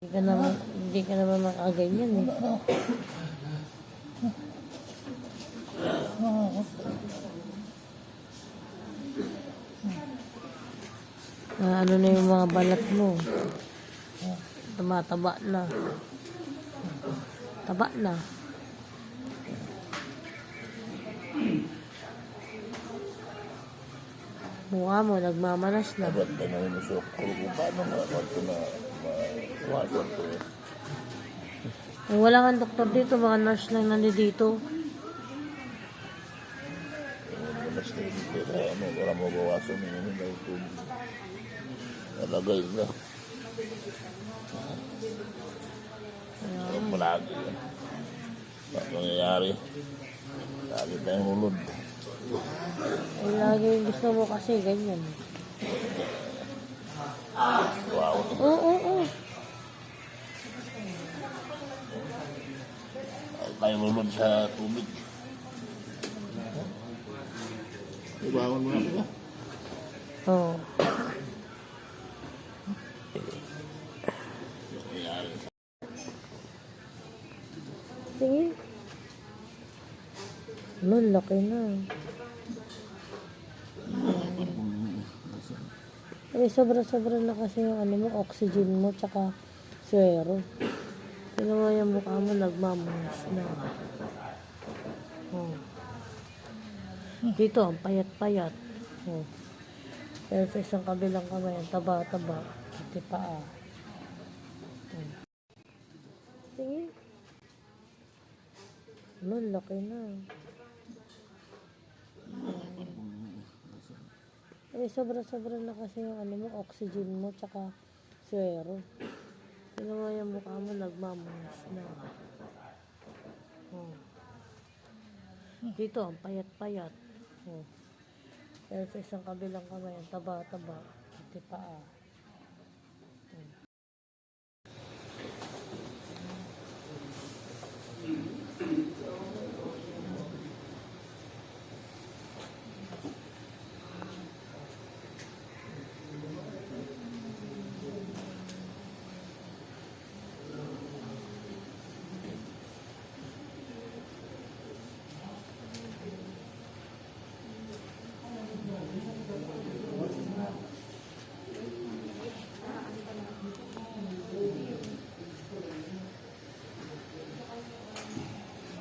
Hindi ka naman makaganyan eh. Ano na yung mga balat mo? Tumataba na. Taba na. Mukha mo, nagmamanas na. Dapat ka na umusok. Kung paano ito na mawasan ko eh. Eh, wala kang doktor dito, mga nurse lang nandito. Mas na dito na para mabawasan yung hindi ito. Nalagay na. Ang palagi yan. Bakit nangyayari? Lagi tayong ulod. Eh, lagi yung gusto mo kasi, ganyan. Wow. Oo. Tayo ulod sa tubig. Ibangon mo na ba? Oo. Sige. Laki na. Eh, sobra-sobra na kasi yung oxygen mo, tsaka suero. Tignan mo yung mukha mo, nagmamanas na. Oh. Dito, ang payat-payat. Oh. Pero sa isang kabilang kamay, ang taba-taba. Pati paa. Oh. Sige. Laki na. Eh, sobra-sobra na kasi yung oxygen mo, tsaka suero. Tignan mo yung mukha mo, nagmamanas na. Oh. Dito, ang payat-payat. Oh. Pero sa isang kabilang kamay, ang taba-taba. Pati paa. Oh.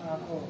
Ako.